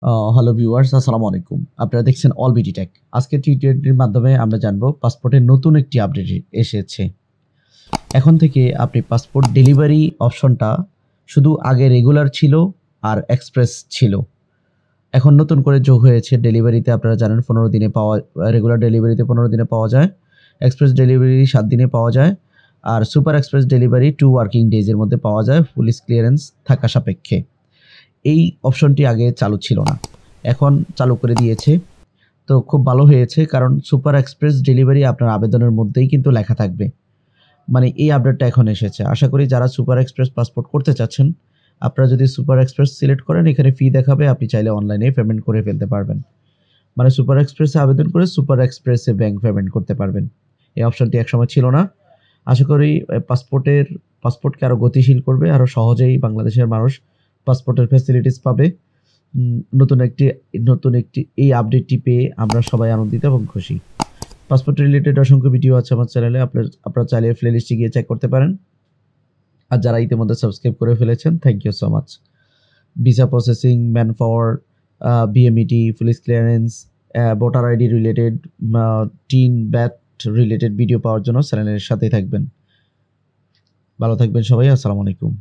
Hello viewers, আসসালামু আলাইকুম। আপনারা দেখছেন অল বিডি টেক। আজকে টি20 মাধ্যমে আমরা জানবো পাসপোর্টের নতুন একটি আপডেট এসেছে। এখন থেকে আপনি পাসপোর্ট ডেলিভারি অপশনটা শুধু আগে রেগুলার ছিল আর এক্সপ্রেস ছিল। এখন নতুন করে যোগ হয়েছে ডেলিভারিতে আপনারা জানেন 15 দিনে পাওয়া রেগুলার ডেলিভারিতে 15 দিনে পাওয়া যায়। এক্সপ্রেস ডেলিভারি 7 দিনে পাওয়া যায়। আর super express delivery 2 working days এর মধ্যে পাওয়া যায় পুলিশ ক্লিয়ারেন্স থাকা সাপেক্ষে। এই অপশনটি আগে চালু ছিল না। এখন চালু করে দিয়েছে। তো খুব ভালো হয়েছে কারণ সুপার এক্সপ্রেস ডেলিভারি আপনার আবেদনের মধ্যেই কিন্তু লেখা থাকবে। মানে এই আপডেটটা এখন এসেছে। আশা করি যারা সুপার এক্সপ্রেস পাসপোর্ট করতে চাচ্ছেন, আপনারা যদি সুপার এক্সপ্রেস সিলেক্ট করেন এখানে ফি দেখাবে, আপনি চাইলে অনলাইনে পেমেন্ট করে ফেলতে পারবেন। মানে সুপার এক্সপ্রেসে আবেদন করে সুপার এক্সপ্রেসে ব্যাংক পেমেন্ট করতে পারবেন। এই অপশনটি একসময় ছিল না। আশা করি পাসপোর্টকে আরও গতিশীল করবে, আরও সহজেই বাংলাদেশের মানুষ পাসপোর্টের ফ্যাসিলিটিস পাবে। নতুন একটি এই আপডেটটি পেয়ে আমরা সবাই আনন্দিত এবং খুশি। পাসপোর্ট রিলেটেড অসংখ্য ভিডিও আছে আমার চ্যানেলে, আপনারা চাইলে প্লেলিস্টে গিয়ে চেক করতে পারেন। আর যারা ইতিমধ্যে সাবস্ক্রাইব করে ফেলেছেন, thank you so much. Visa processing, man power, BMET, police clearance, voter ID related, TIN VAT related video পাওয়ার জন্য চ্যানেলের সাথেই থাকবেন। ভালো থাকবেন সবাই। আসসালামু আলাইকুম।